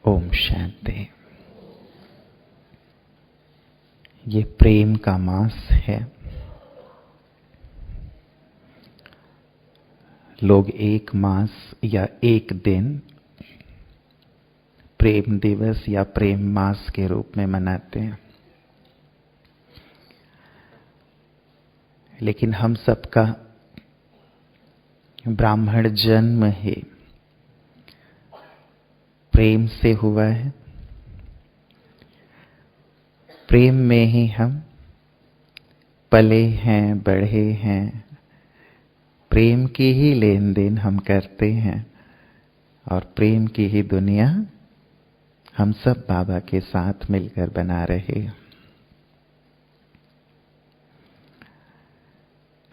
ओम शांति। ये प्रेम का मास है। लोग एक मास या एक दिन प्रेम दिवस या प्रेम मास के रूप में मनाते हैं, लेकिन हम सबका ब्राह्मण जन्म ही प्रेम से हुआ है। प्रेम में ही हम पले हैं, बढ़े हैं। प्रेम की ही लेन देन हम करते हैं और प्रेम की ही दुनिया हम सब बाबा के साथ मिलकर बना रहे हैं।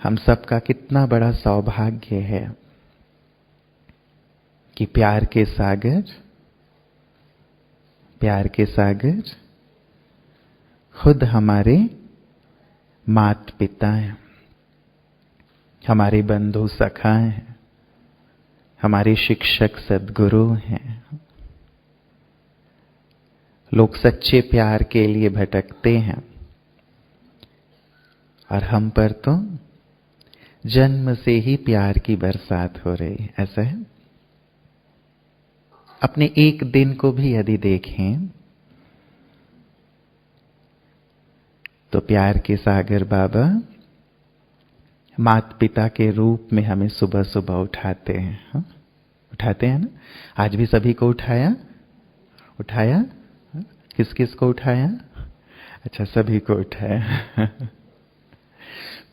हम सबका कितना बड़ा सौभाग्य है कि प्यार के सागर खुद हमारे माता पिता हैं, हमारे बंधु सखा हैं, हमारे शिक्षक सद्गुरु हैं। लोग सच्चे प्यार के लिए भटकते हैं और हम पर तो जन्म से ही प्यार की बरसात हो रही है। ऐसा है। अपने एक दिन को भी यदि देखें तो प्यार के सागर बाबा माता पिता के रूप में हमें सुबह सुबह उठाते हैं। हाँ? उठाते हैं ना। आज भी सभी को उठाया। किस किस को उठाया? अच्छा, सभी को उठाया।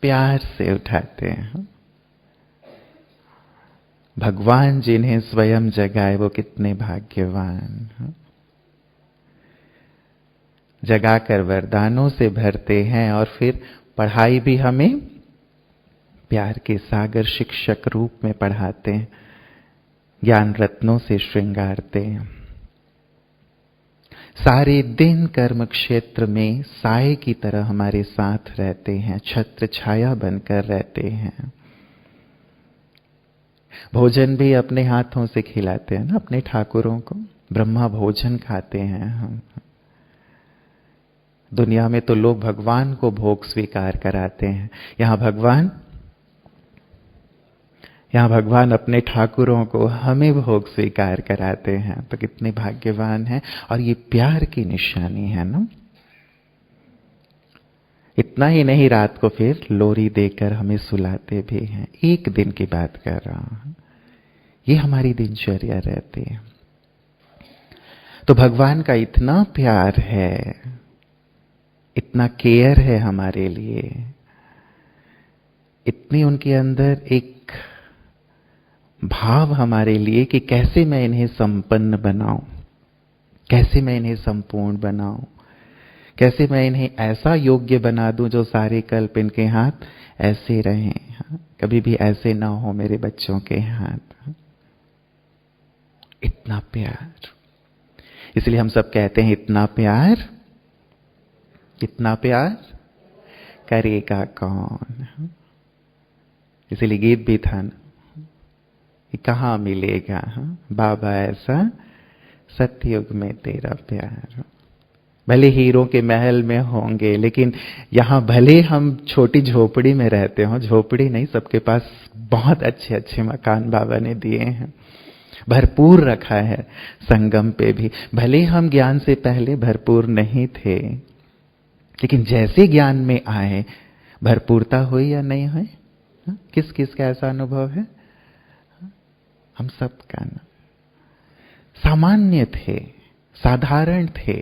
प्यार से उठाते हैं। भगवान जिन्हें स्वयं जगाए वो कितने भाग्यवान। जगाकर वरदानों से भरते हैं और फिर पढ़ाई भी हमें प्यार के सागर शिक्षक रूप में पढ़ाते हैं, ज्ञान रत्नों से श्रृंगारते हैं। सारे दिन कर्म क्षेत्र में साए की तरह हमारे साथ रहते हैं, छत्र छाया बनकर रहते हैं। भोजन भी अपने हाथों से खिलाते हैं ना अपने ठाकुरों को। ब्रह्मा भोजन खाते हैं हम। दुनिया में तो लोग भगवान को भोग स्वीकार कराते हैं, यहां भगवान अपने ठाकुरों को हमें भोग स्वीकार कराते हैं। तो कितने भाग्यवान हैं। और ये प्यार की निशानी है ना। इतना ही नहीं, रात को फिर लोरी देकर हमें सुलाते भी हैं। एक दिन की बात कर रहा हूं, ये हमारी दिनचर्या रहती है। तो भगवान का इतना प्यार है, इतना केयर है हमारे लिए, इतनी उनके अंदर एक भाव हमारे लिए कि कैसे मैं इन्हें संपन्न बनाऊं, कैसे मैं इन्हें संपूर्ण बनाऊं, कैसे मैं इन्हें ऐसा योग्य बना दूं जो सारे कल्प इनके हाथ ऐसे रहें, कभी भी ऐसे ना हो मेरे बच्चों के हाथ। इतना प्यार। इसलिए हम सब कहते हैं इतना प्यार करेगा कौन। इसलिए गीत भी था ना, कहाँ मिलेगा बाबा ऐसा सतयुग में तेरा प्यार। भले हीरों के महल में होंगे, लेकिन यहां भले हम छोटी झोपड़ी में रहते हो, झोपड़ी नहीं, सबके पास बहुत अच्छे अच्छे मकान बाबा ने दिए हैं, भरपूर रखा है। संगम पे भी भले हम ज्ञान से पहले भरपूर नहीं थे, लेकिन जैसे ज्ञान में आए भरपूरता हुई या नहीं हुई? किस किस का ऐसा अनुभव है? हम सब का ना। सामान्य थे, साधारण थे,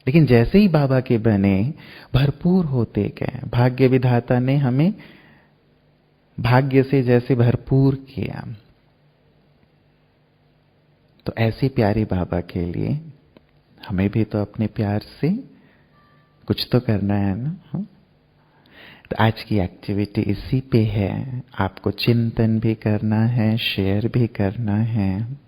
लेकिन जैसे ही बाबा के बने भरपूर होते गए। भाग्य विधाता ने हमें भाग्य से जैसे भरपूर किया। तो ऐसे प्यारे बाबा के लिए हमें भी तो अपने प्यार से कुछ तो करना है ना। तो आज की एक्टिविटी इसी पे है। आपको चिंतन भी करना है, शेयर भी करना है।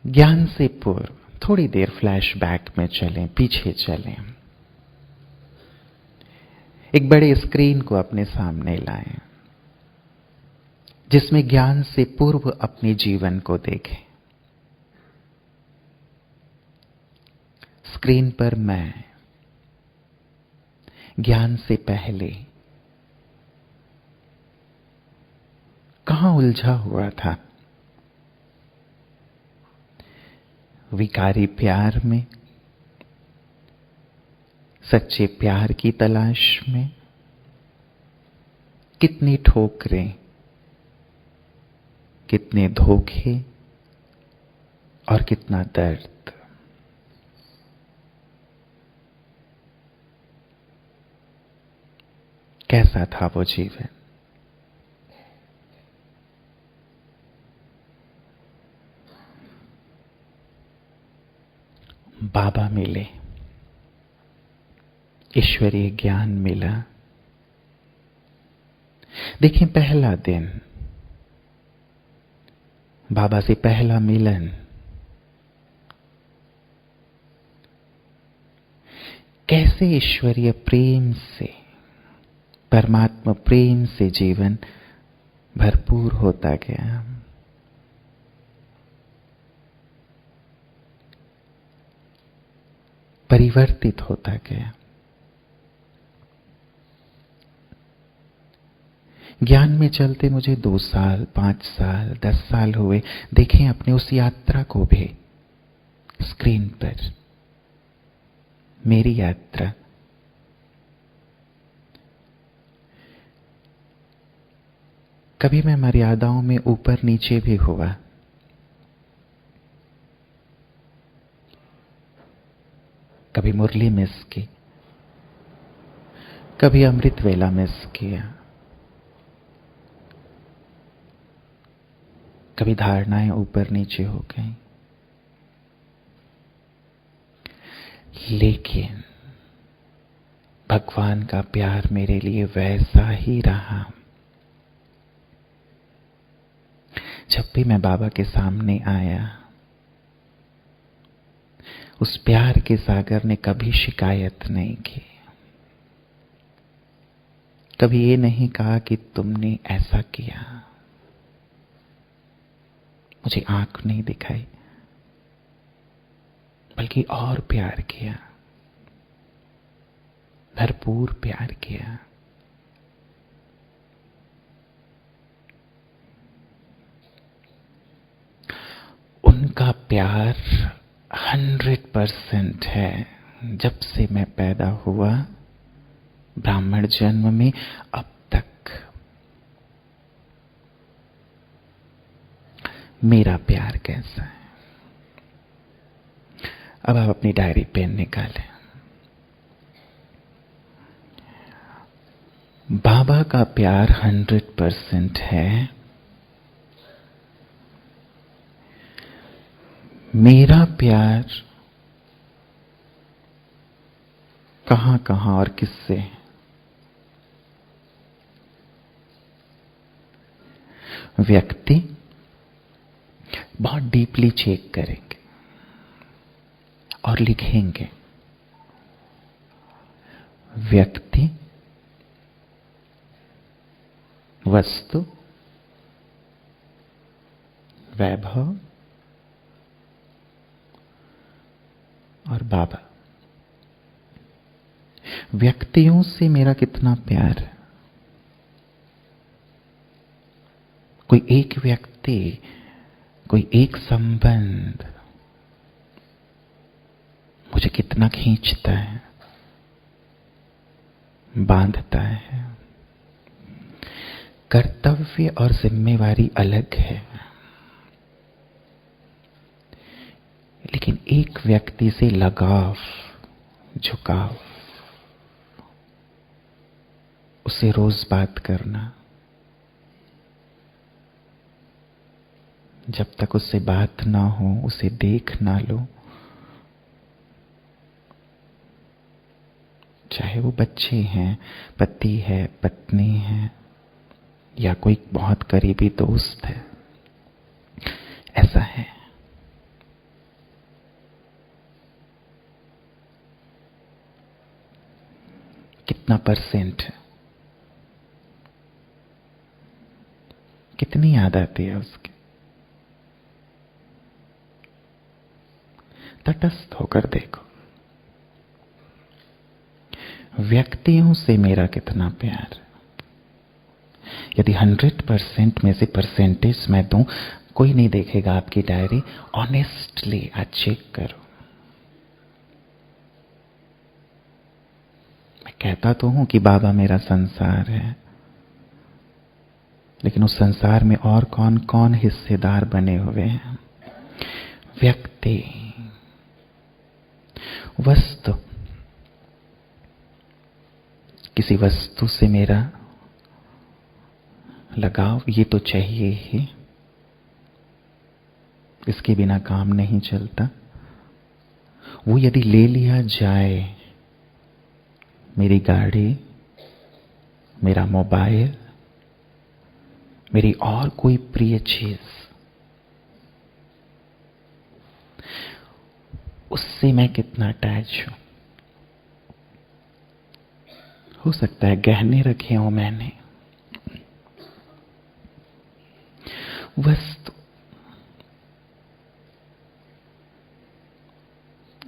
ज्ञान से पूर्व थोड़ी देर फ्लैशबैक में चलें, पीछे चलें। एक बड़े स्क्रीन को अपने सामने लाएं। जिसमें ज्ञान से पूर्व अपने जीवन को देखें। स्क्रीन पर मैं ज्ञान से पहले कहां उलझा हुआ था? विकारी प्यार में, सच्चे प्यार की तलाश में। कितनी ठोकरें, कितने धोखे और कितना दर्द। कैसा था वो जीवन? बाबा मिले, ईश्वरीय ज्ञान मिला। देखिए, पहला दिन, बाबा से पहला मिलन, कैसे ईश्वरीय प्रेम से, परमात्मा प्रेम से जीवन भरपूर होता गया। परिवर्तित होता गया। ज्ञान में चलते मुझे 2 साल, 5 साल, 10 साल हुए। देखें अपने उस यात्रा को भी स्क्रीन पर, मेरी यात्रा। कभी मैं मर्यादाओं में ऊपर नीचे भी हुआ। कभी मुरली मिस की, कभी अमृत वेला मिस किया, कभी धारणाएं ऊपर नीचे हो गई। लेकिन भगवान का प्यार मेरे लिए वैसा ही रहा। जब भी मैं बाबा के सामने आया, उस प्यार के सागर ने कभी शिकायत नहीं की। कभी ये नहीं कहा कि तुमने ऐसा किया। मुझे आंख नहीं दिखाई, बल्कि और प्यार किया, भरपूर प्यार किया। उनका प्यार 100% है। जब से मैं पैदा हुआ, ब्राह्मण जन्म में अब तक मेरा प्यार कैसा है? अब आप अपनी डायरी पेन निकालें। बाबा का प्यार 100% है। मेरा प्यार कहां कहां और किससे? व्यक्ति बहुत डीपली चेक करेंगे और लिखेंगे। व्यक्ति, वस्तु, वैभव और बाबा। व्यक्तियों से मेरा कितना प्यार है? कोई एक व्यक्ति, कोई एक संबंध मुझे कितना खींचता है, बांधता है। कर्तव्य और जिम्मेवारी अलग है, लेकिन एक व्यक्ति से लगाव, झुकाव, उससे रोज बात करना, जब तक उससे बात ना हो, उसे देख ना लो, चाहे वो बच्चे हैं, पति है, पत्नी है, या कोई बहुत करीबी दोस्त है, ऐसा है। कितना %? कितनी याद आती है उसकी। तटस्थ होकर देखो, व्यक्तियों से मेरा कितना प्यार। यदि 100% में से परसेंटेज मैं दूं, कोई नहीं देखेगा आपकी डायरी। ऑनेस्टली आज चेक करो। मैं कहता तो हूं कि बाबा मेरा संसार है, लेकिन उस संसार में और कौन कौन हिस्सेदार बने हुए हैं? व्यक्ति, वस्तु। किसी वस्तु से मेरा लगाव ये तो चाहिए ही, इसके बिना काम नहीं चलता। वो यदि ले लिया जाए, मेरी गाड़ी, मेरा मोबाइल, मेरी और कोई प्रिय चीज, उससे मैं कितना अटैच हूं। हो सकता है गहने रखे हों मैंने, वस्तु,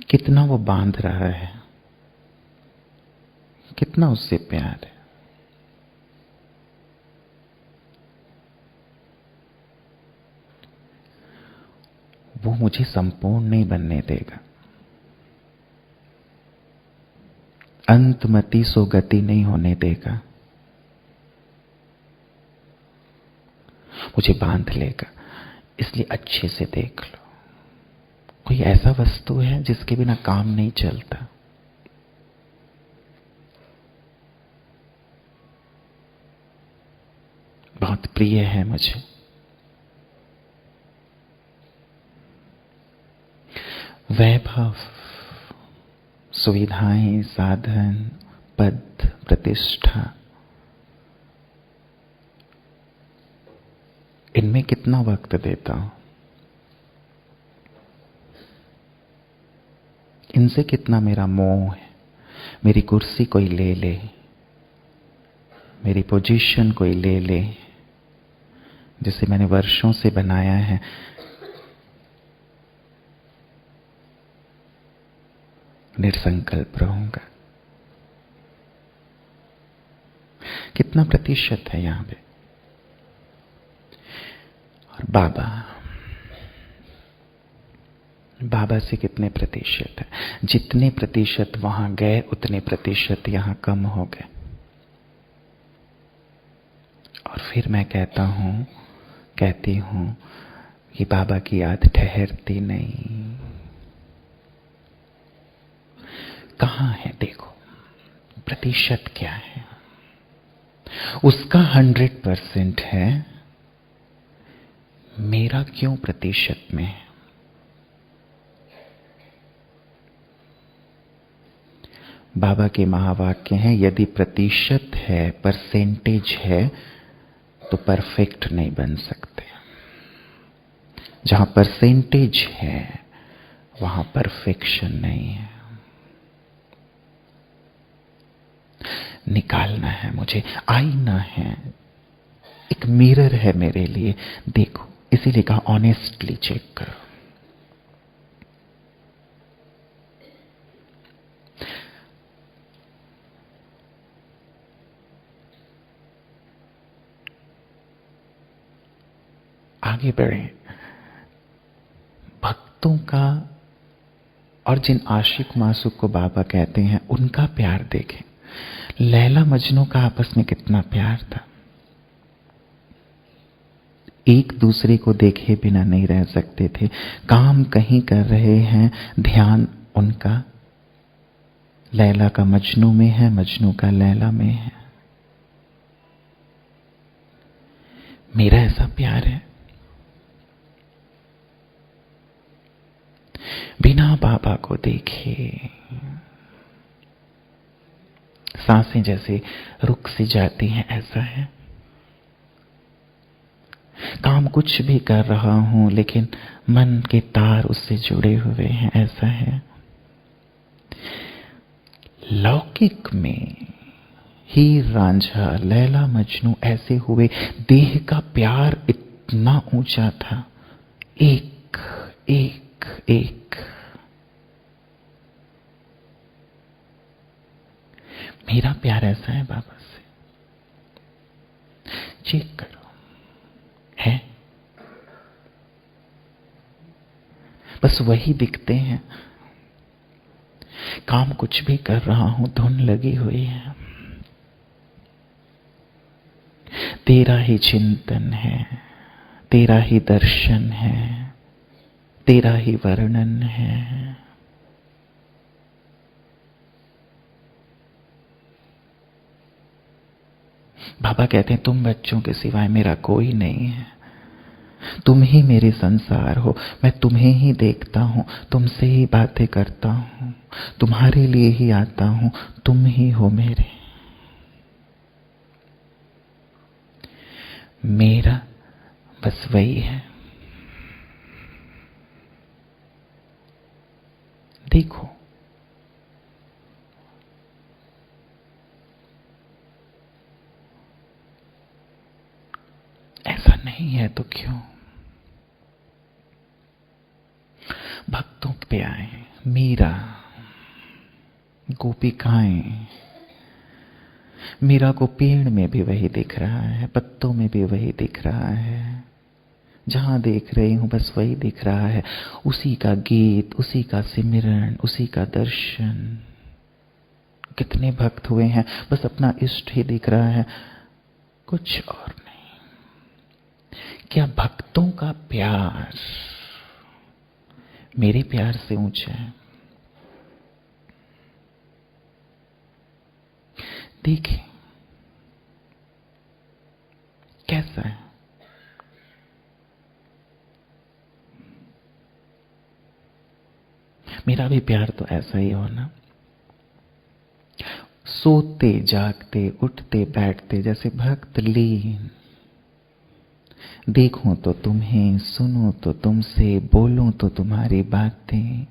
कितना वो बांध रहा है, कितना उससे प्यार है। वो मुझे संपूर्ण नहीं बनने देगा। अंतमति सो गति नहीं होने देगा, मुझे बांध लेगा। इसलिए अच्छे से देख लो, कोई ऐसा वस्तु है जिसके बिना काम नहीं चलता? बहुत प्रिय है मुझे। वैभव, सुविधाएं, साधन, पद, प्रतिष्ठा, इनमें कितना वक्त देता हूं? इनसे कितना मेरा मोह है। मेरी कुर्सी कोई ले ले, मेरी पोजीशन कोई ले ले, जिसे मैंने वर्षों से बनाया है, निर्संकल्प रहूंगा। कितना प्रतिशत है यहां पे? और बाबा से कितने प्रतिशत है? जितने प्रतिशत वहां गए, उतने प्रतिशत यहां कम हो गए। और फिर मैं कहती हूं कि बाबा की याद ठहरती नहीं। कहां है? देखो प्रतिशत क्या है। उसका 100% है, मेरा क्यों प्रतिशत में है? बाबा के महावाक्य हैं, यदि प्रतिशत है, परसेंटेज है, तो परफेक्ट नहीं बन सकते। जहां परसेंटेज है, वहां परफेक्शन नहीं है। निकालना है मुझे, आईना है, एक मिरर है मेरे लिए। देखो, इसीलिए कहा ऑनेस्टली चेक करो। आगे बढ़े। भक्तों का और जिन आशिक मासूक को बाबा कहते हैं, उनका प्यार देखें। लैला मजनू का आपस में कितना प्यार था। एक दूसरे को देखे बिना नहीं रह सकते थे। काम कहीं कर रहे हैं, ध्यान उनका लैला का मजनू में है, मजनू का लैला में है। मेरा ऐसा प्यार है। बिना बाबा को देखे सांसें जैसे रुक सी जाती हैं, ऐसा है। काम कुछ भी कर रहा हूं, लेकिन मन के तार उससे जुड़े हुए हैं, ऐसा है। लौकिक में हीर रांझा, लैला मजनू ऐसे हुए। देह का प्यार इतना ऊंचा था, एक एक एक। मेरा प्यार ऐसा है बाबा से, चेक करो, है बस वही दिखते हैं। काम कुछ भी कर रहा हूं, धुन लगी हुई है। तेरा ही चिंतन है, तेरा ही दर्शन है, तेरा ही वर्णन है। बाबा कहते हैं तुम बच्चों के सिवाय मेरा कोई नहीं है, तुम ही मेरे संसार हो, मैं तुम्हें ही देखता हूं, तुमसे ही बातें करता हूं, तुम्हारे लिए ही आता हूं, तुम ही हो मेरे। मेरा बस वही है। देखो ऐसा नहीं है तो क्यों? भक्तों पे आए, मीरा, गोपिकाएं। मीरा को पेड़ में भी वही दिख रहा है, पत्तों में भी वही दिख रहा है, जहां देख रही हूं बस वही दिख रहा है। उसी का गीत, उसी का सिमरन, उसी का दर्शन। कितने भक्त हुए हैं, बस अपना इष्ट ही दिख रहा है, कुछ और नहीं। क्या भक्तों का प्यार मेरे प्यार से ऊंचा है? देखिए कैसा है। मेरा भी प्यार तो ऐसा ही हो ना, सोते जागते उठते बैठते जैसे भक्त लीन। देखूं तो तुम्हें, सुनूं तो तुमसे, बोलूं तो तुम्हारी बातें,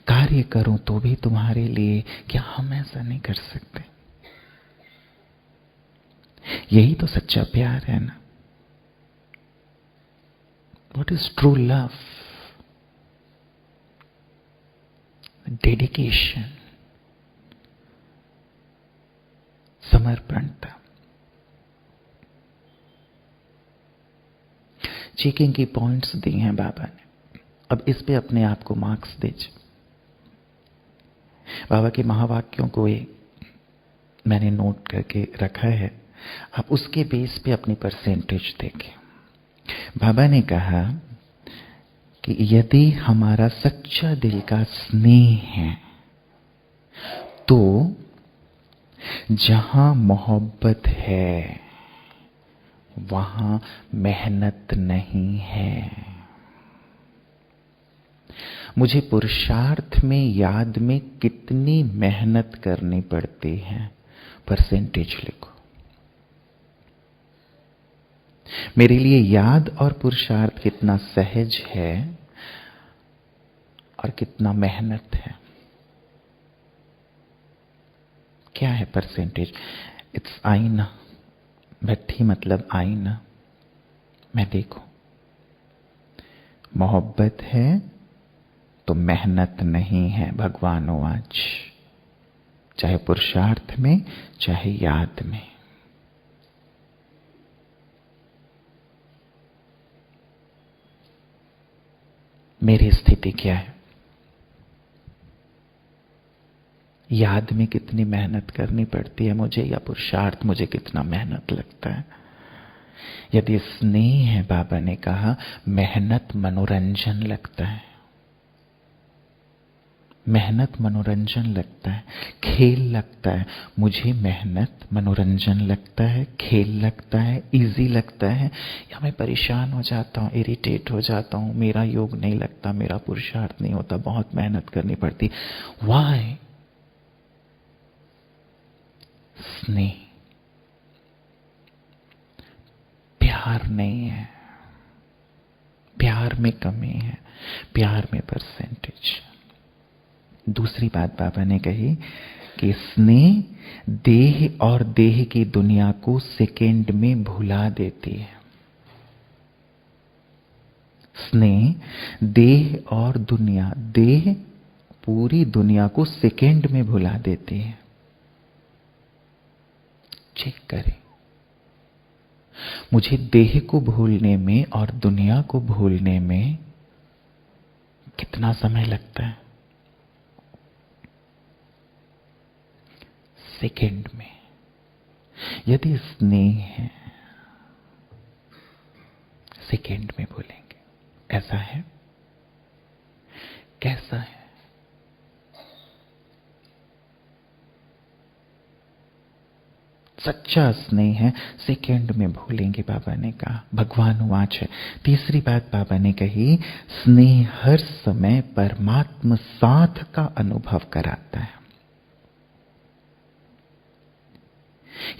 कार्य करूं तो भी तुम्हारे लिए। क्या हम ऐसा नहीं कर सकते? यही तो सच्चा प्यार है ना। What is true love? Dedication, समर्पणता। चेकिंग की पॉइंट्स दी हैं बाबा ने, अब इस पे अपने आप को मार्क्स दीजिए। बाबा के महावाक्यों को ये मैंने नोट करके रखा है, आप उसके बेस पे अपनी परसेंटेज देखें। बाबा ने कहा कि यदि हमारा सच्चा दिल का स्नेह है तो जहां मोहब्बत है वहां मेहनत नहीं है। मुझे पुरुषार्थ में, याद में कितनी मेहनत करनी पड़ती है, परसेंटेज लिखो। मेरे लिए याद और पुरुषार्थ कितना सहज है और कितना मेहनत है। क्या है परसेंटेज? इट्स आईना। भट्ठी मतलब आईना। मैं देखूं, मोहब्बत है तो मेहनत नहीं है, भगवानो आज, चाहे पुरुषार्थ में चाहे याद में। मेरी स्थिति क्या है? याद में कितनी मेहनत करनी पड़ती है मुझे, या पुरुषार्थ मुझे कितना मेहनत लगता है? यदि स्नेह है, बाबा ने कहा, मेहनत मनोरंजन लगता है, मेहनत मनोरंजन लगता है, खेल लगता है। मुझे मेहनत मनोरंजन लगता है, खेल लगता है, इजी लगता है, या मैं परेशान हो जाता हूँ, इरिटेट हो जाता हूँ, मेरा योग नहीं लगता, मेरा पुरुषार्थ नहीं होता, बहुत मेहनत करनी पड़ती। वाई? स्नेह, प्यार नहीं है। प्यार में कमी है, प्यार में परसेंटेज। दूसरी बात बाबा ने कही, कि स्नेह देह और देह की दुनिया को सेकेंड में भुला देती है। स्नेह देह और दुनिया, देह पूरी दुनिया को सेकेंड में भुला देती है। चेक करें, मुझे देह को भूलने में और दुनिया को भूलने में कितना समय लगता है? सेकेंड में। यदि स्नेह है, सेकेंड में भूलेंगे। ऐसा है? कैसा है? सच्चा स्नेह है, सेकेंड में भूलेंगे। बाबा ने कहा, भगवान वाच है। तीसरी बात बाबा ने कही, स्नेह हर समय परमात्म साथ का अनुभव कराता है।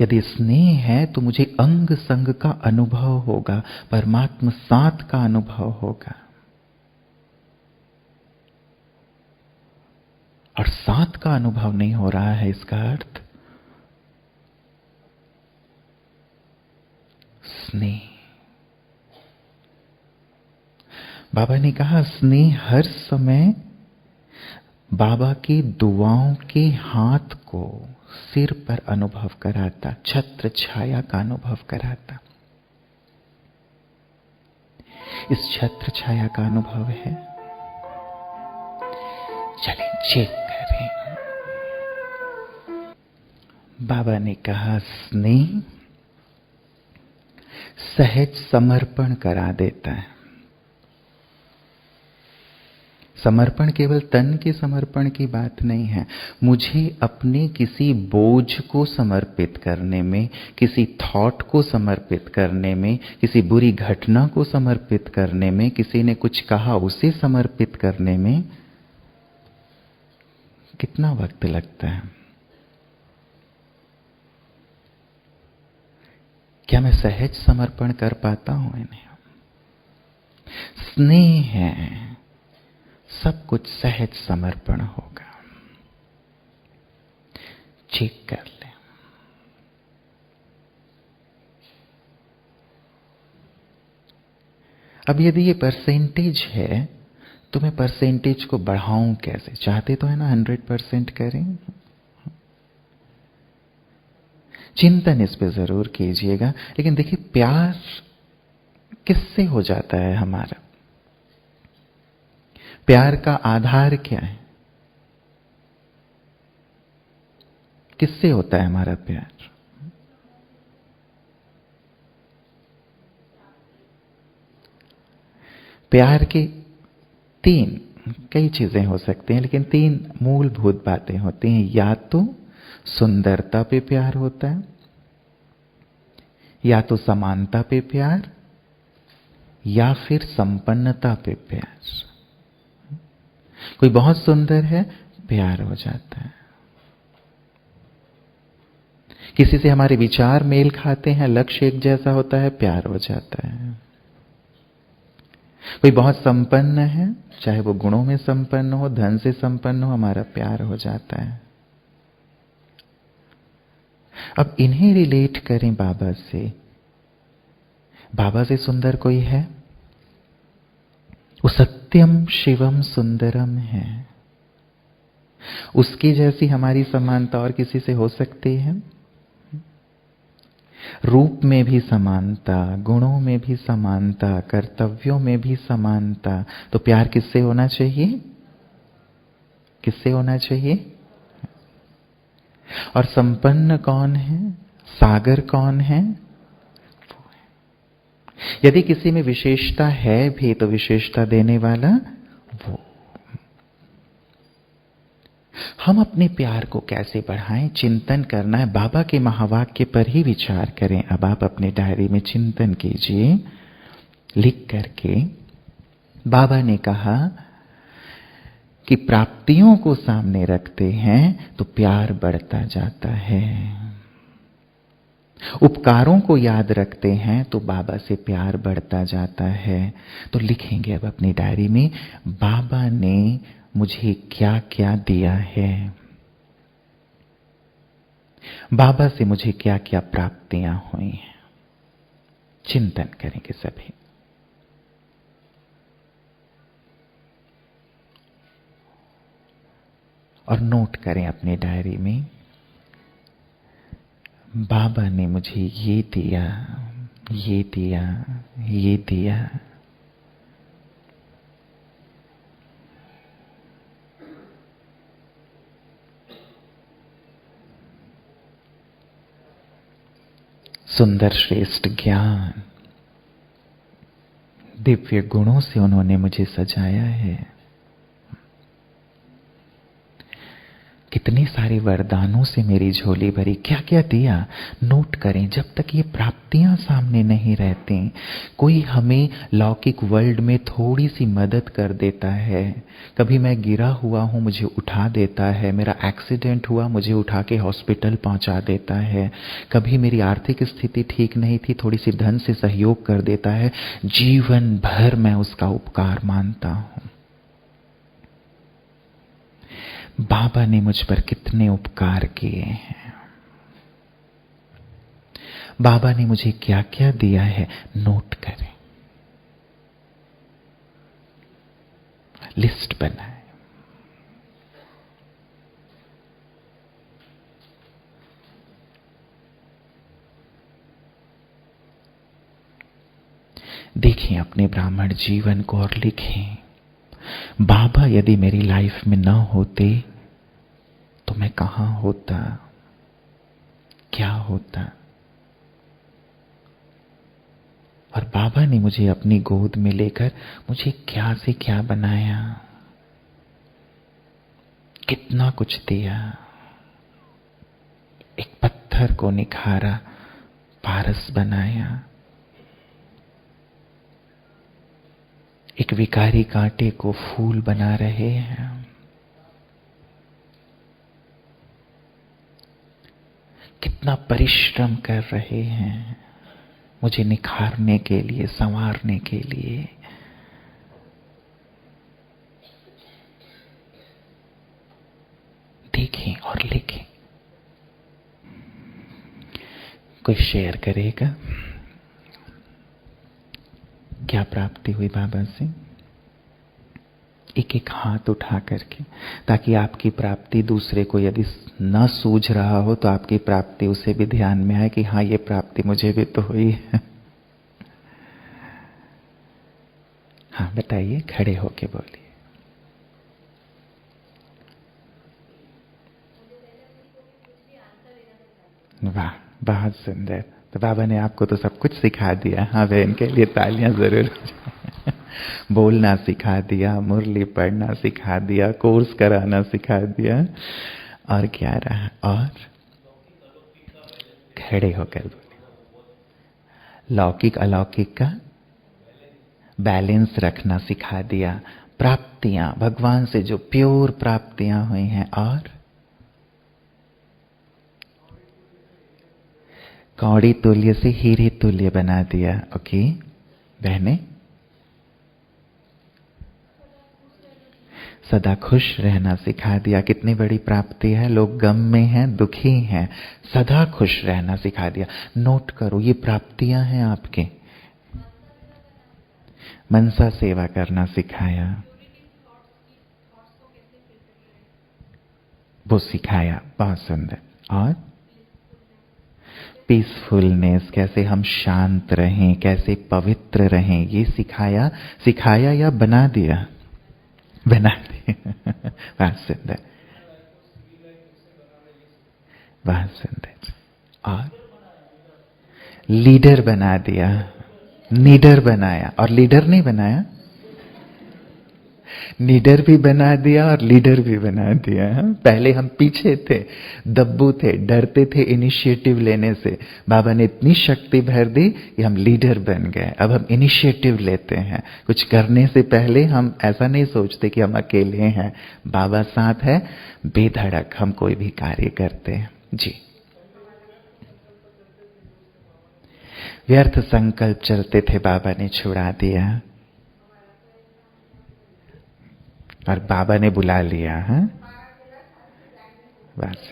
यदि स्नेह है तो मुझे अंग संग का अनुभव होगा, परमात्म साथ का अनुभव होगा। और साथ का अनुभव नहीं हो रहा है, इसका अर्थ स्नेह। बाबा ने कहा, स्नेह हर समय बाबा की दुआओं के हाथ को सिर पर अनुभव कराता, छत्र छाया का अनुभव कराता। इस छत्र छाया का अनुभव है? चलिए चेक करें। बाबा ने कहा, स्नेह सहज समर्पण करा देता है। समर्पण केवल तन के समर्पण की बात नहीं है। मुझे अपने किसी बोझ को समर्पित करने में, किसी थॉट को समर्पित करने में, किसी बुरी घटना को समर्पित करने में, किसी ने कुछ कहा उसे समर्पित करने में कितना वक्त लगता है? क्या मैं सहज समर्पण कर पाता हूं इन्हें? स्नेह है, सब कुछ सहज समर्पण होगा। चेक कर ले। अब यदि ये परसेंटेज है तो मैं परसेंटेज को बढ़ाऊं कैसे? चाहते तो है ना 100% करें। चिंतन इस पे जरूर कीजिएगा। लेकिन देखिए, प्यार किससे हो जाता है हमारा? प्यार का आधार क्या है? किससे होता है हमारा प्यार? प्यार के तीन, कई चीजें हो सकती हैं, लेकिन तीन मूलभूत बातें होती हैं। या तो सुंदरता पे प्यार होता है, या तो समानता पे प्यार, या फिर संपन्नता पे प्यार। कोई बहुत सुंदर है, प्यार हो जाता है। किसी से हमारे विचार मेल खाते हैं, लक्ष्य एक जैसा होता है, प्यार हो जाता है। कोई बहुत संपन्न है, चाहे वो गुणों में संपन्न हो, धन से संपन्न हो, हमारा प्यार हो जाता है। अब इन्हें रिलेट करें बाबा से। बाबा से सुंदर कोई है? वो सत्यम शिवम सुंदरम है। उसकी जैसी हमारी समानता और किसी से हो सकती है? रूप में भी समानता, गुणों में भी समानता, कर्तव्यों में भी समानता। तो प्यार किससे होना चाहिए? किससे होना चाहिए? और संपन्न कौन है? सागर कौन है? यदि किसी में विशेषता है भी तो विशेषता देने वाला वो। हम अपने प्यार को कैसे बढ़ाएं? चिंतन करना है। बाबा के महावाक्य पर ही विचार करें। अब आप अपने डायरी में चिंतन कीजिए, लिख करके। बाबा ने कहा कि प्राप्तियों को सामने रखते हैं तो प्यार बढ़ता जाता है। उपकारों को याद रखते हैं तो बाबा से प्यार बढ़ता जाता है। तो लिखेंगे अब अपनी डायरी में, बाबा ने मुझे क्या क्या दिया है। बाबा से मुझे क्या क्या प्राप्तियां हुई हैं, चिंतन करेंगे सभी। और नोट करें अपनी डायरी में, बाबा ने मुझे ये दिया, ये दिया, ये दिया। सुंदर श्रेष्ठ ज्ञान, दिव्य गुणों से उन्होंने मुझे सजाया है। कितनी सारी वरदानों से मेरी झोली भरी, क्या क्या दिया। नोट करें, जब तक ये प्राप्तियां सामने नहीं रहती, कोई हमें लौकिक वर्ल्ड में थोड़ी सी मदद कर देता है। कभी मैं गिरा हुआ हूं, मुझे उठा देता है। मेरा एक्सीडेंट हुआ, मुझे उठा के हॉस्पिटल पहुंचा देता है। कभी मेरी आर्थिक स्थिति ठीक नहीं थी, थोड़ी सी धन से सहयोग कर देता है। जीवन भर मैं उसका उपकार मानता हूं। बाबा ने मुझ पर कितने उपकार किए हैं, बाबा ने मुझे क्या क्या दिया है, नोट करें, लिस्ट बनाएं। देखें अपने ब्राह्मण जीवन को और लिखें, बाबा यदि मेरी लाइफ में न होते तो मैं कहां होता, क्या होता। और बाबा ने मुझे अपनी गोद में लेकर मुझे क्या से क्या बनाया, कितना कुछ दिया। एक पत्थर को निखारा, पारस बनाया। एक विकारी कांटे को फूल बना रहे हैं। कितना परिश्रम कर रहे हैं मुझे निखारने के लिए, संवारने के लिए। देखें और लिखें। कोई शेयर करेगा क्या प्राप्ति हुई बाबा से? एक एक हाथ उठा करके, ताकि आपकी प्राप्ति दूसरे को यदि न सूझ रहा हो तो आपकी प्राप्ति उसे भी ध्यान में आए कि हाँ, ये प्राप्ति मुझे भी तो हुई है। हाँ बताइए, खड़े होके बोलिए। वाह, बहुत सुंदर। तो बाबा ने आपको तो सब कुछ सिखा दिया। हाँ बहन के लिए तालियां जरूर। बोलना सिखा दिया, मुरली पढ़ना सिखा दिया, कोर्स कराना सिखा दिया, और क्या रहा? और खड़े होकर बोले, लौकिक अलौकिक का बैलेंस रखना सिखा दिया। प्राप्तियां भगवान से जो प्योर प्राप्तियां हुई हैं, और कौड़ी तुल्य से हीरे तुल्य बना दिया। ओके बहने, सदा खुश रहना सिखा दिया। कितनी बड़ी प्राप्ति है। लोग गम में हैं, दुखी हैं, सदा खुश रहना सिखा दिया। नोट करो, ये प्राप्तियां हैं आपके। मनसा सेवा करना सिखाया, वो सिखाया, बहुत सुंदर। और पीसफुलनेस, कैसे हम शांत रहें, कैसे पवित्र रहें, ये सिखाया। सिखाया या बना दिया? बना दिया। बहुत सुंदर, बहुत सुंदर। और लीडर बना दिया, लीडर बनाया। और लीडर नहीं बनाया, लीडर भी बना दिया और लीडर भी बना दिया। पहले हम पीछे थे, दब्बू थे, डरते थे इनिशिएटिव लेने से। बाबा ने इतनी शक्ति भर दी कि हम लीडर बन गए। अब हम इनिशिएटिव लेते हैं। कुछ करने से पहले हम ऐसा नहीं सोचते कि हम अकेले हैं, बाबा साथ है, बेधड़क हम कोई भी कार्य करते हैं। जी, व्यर्थ संकल्प चलते थे, बाबा ने छुड़ा दिया और बाबा ने बुला लिया। हाँ, बस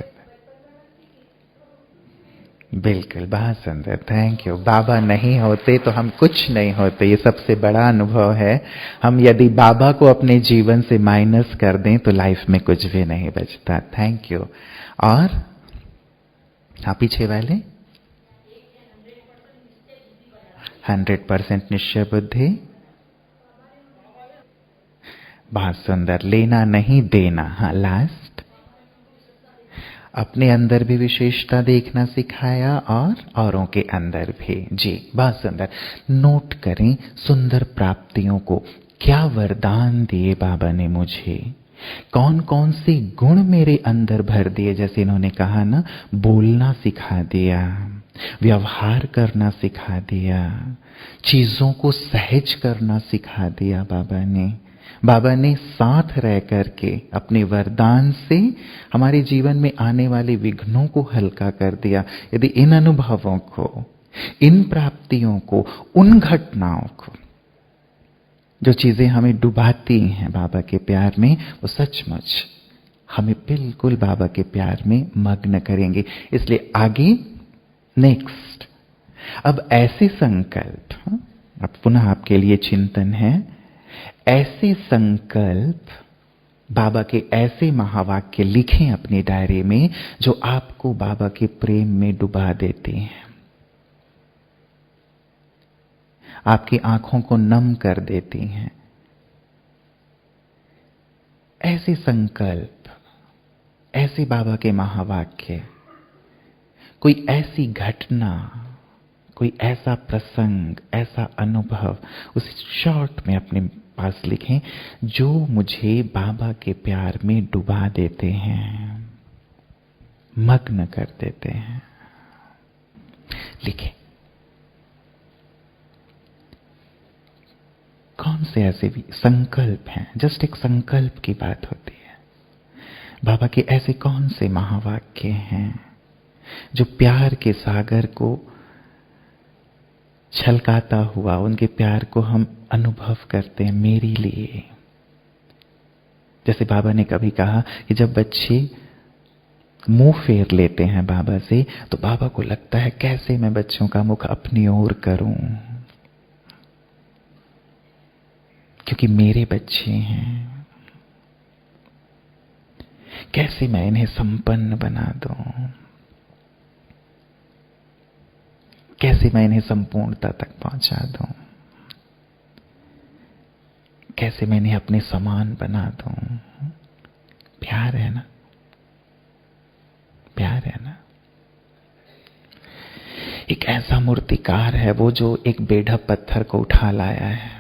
बिल्कुल, बहुत सुंदर, थैंक यू। बाबा नहीं होते तो हम कुछ नहीं होते, ये सबसे बड़ा अनुभव है। हम यदि बाबा को अपने जीवन से माइनस कर दें तो लाइफ में कुछ भी नहीं बचता। Thank you. और हाँ, पीछे वाले 100% निश्चय बुद्धि, बहुत सुंदर। लेना नहीं देना, हाँ लास्ट। अपने अंदर भी विशेषता देखना सिखाया और औरों के अंदर भी। जी, बहुत सुंदर। नोट करें सुंदर प्राप्तियों को। क्या वरदान दिए बाबा ने मुझे, कौन कौन से गुण मेरे अंदर भर दिए। जैसे इन्होंने कहा ना, बोलना सिखा दिया, व्यवहार करना सिखा दिया, चीजों को सहज करना सिखा दिया बाबा ने। बाबा ने साथ रह करके अपने वरदान से हमारे जीवन में आने वाले विघ्नों को हल्का कर दिया। यदि इन अनुभवों को, इन प्राप्तियों को, उन घटनाओं को, जो चीजें हमें डुबाती हैं बाबा के प्यार में, वो सचमुच हमें बिल्कुल बाबा के प्यार में मग्न करेंगे। इसलिए आगे नेक्स्ट, अब ऐसे संकल्प, अब पुनः आपके लिए चिंतन है, ऐसे संकल्प, बाबा के ऐसे महावाक्य लिखें अपनी डायरी में जो आपको बाबा के प्रेम में डुबा देते हैं, आपकी आंखों को नम कर देती हैं। ऐसे संकल्प, ऐसे बाबा के महावाक्य, कोई ऐसी घटना, कोई ऐसा प्रसंग, ऐसा अनुभव, उस शॉर्ट में अपने पास लिखें जो मुझे बाबा के प्यार में डुबा देते हैं, मग्न कर देते हैं। लिखें कौन से ऐसे भी संकल्प हैं, जस्ट एक संकल्प की बात होती है। बाबा के ऐसे कौन से महावाक्य हैं जो प्यार के सागर को छलकाता हुआ, उनके प्यार को हम अनुभव करते हैं मेरे लिए। जैसे बाबा ने कभी कहा कि जब बच्चे मुंह फेर लेते हैं बाबा से, तो बाबा को लगता है कैसे मैं बच्चों का मुख अपनी ओर करूं, क्योंकि मेरे बच्चे हैं। कैसे मैं इन्हें संपन्न बना दूं, कैसे मैं इन्हें संपूर्णता तक पहुंचा दूं, कैसे मैं इन्हें अपने समान बना दूं। प्यार है ना, प्यार है ना। एक ऐसा मूर्तिकार है वो जो एक बेढप पत्थर को उठा लाया है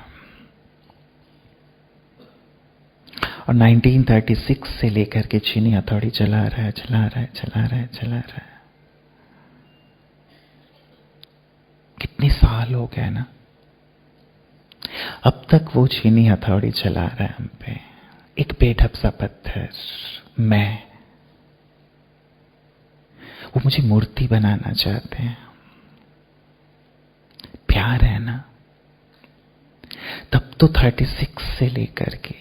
और 1936 से लेकर के चीनी हथौड़ी चला रहा है, चला रहा है, चला रहा है, चला रहा है। कितने साल हो गए ना, अब तक वो चीनी हथौड़ी चला रहा है हम पे। एक बेढप सा पत्थर, मैं, वो मुझे मूर्ति बनाना चाहते हैं। प्यार है ना। तब तो 36 से लेकर के,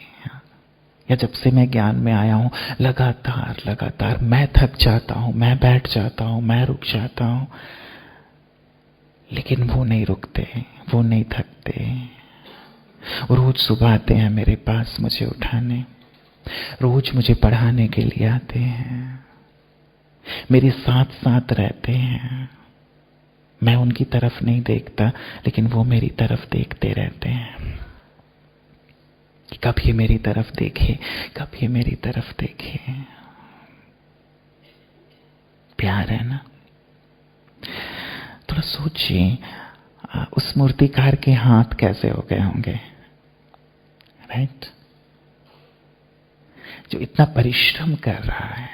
या जब से मैं ज्ञान में आया हूं, लगातार लगातार मैं थक जाता हूं, मैं बैठ जाता हूं, मैं रुक जाता हूं, लेकिन वो नहीं रुकते, वो नहीं थकते। रोज सुबह आते हैं मेरे पास मुझे उठाने, रोज मुझे पढ़ाने के लिए आते हैं, मेरे साथ साथ रहते हैं। मैं उनकी तरफ नहीं देखता, लेकिन वो मेरी तरफ देखते रहते हैं। कब ये मेरी तरफ देखे, कब ये मेरी तरफ देखे। प्यार है ना। थोड़ा सोचिए, उस मूर्तिकार के हाथ कैसे हो गए होंगे, राइट? जो इतना परिश्रम कर रहा है,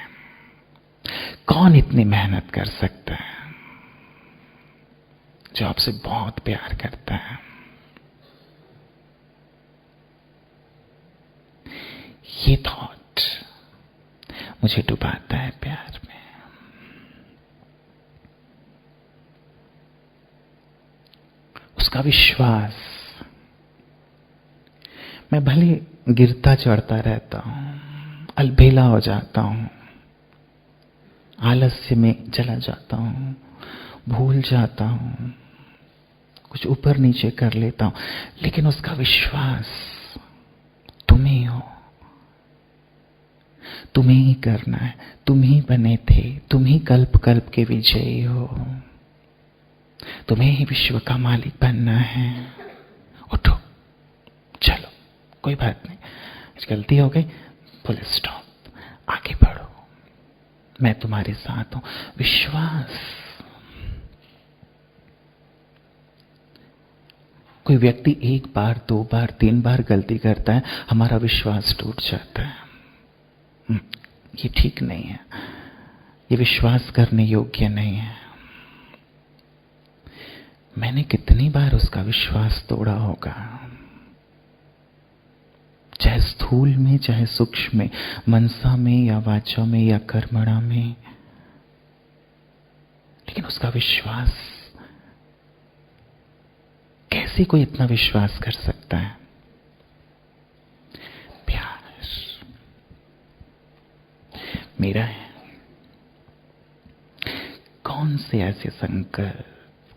कौन इतनी मेहनत कर सकता है जो आपसे बहुत प्यार करता है। ये थॉट मुझे डुबाता है प्यार में। उसका विश्वास, मैं भले गिरता चढ़ता रहता हूं, अलबेला हो जाता हूं, आलस्य में चला जाता हूं, भूल जाता हूं, कुछ ऊपर नीचे कर लेता हूं, लेकिन उसका विश्वास तुम ही हो, तुम्हें ही करना है, तुम ही बने थे, तुम ही कल्प कल्प के विजयी हो, तुम्हें ही विश्व का मालिक बनना है। उठो, चलो, कोई बात नहीं, गलती हो गई, फुल स्टॉप, आगे बढ़ो, मैं तुम्हारे साथ हूं। विश्वास। कोई व्यक्ति एक बार, दो बार, तीन बार गलती करता है, हमारा विश्वास टूट जाता है। ये ठीक नहीं है, ये विश्वास करने योग्य नहीं है। मैंने कितनी बार उसका विश्वास तोड़ा होगा, चाहे स्थूल में, चाहे सूक्ष्म में, मनसा में या वाचा में या कर्मणा में, लेकिन उसका विश्वास, कैसे कोई इतना विश्वास कर सकता है? प्यार मेरा है। कौन से ऐसे संकल्प,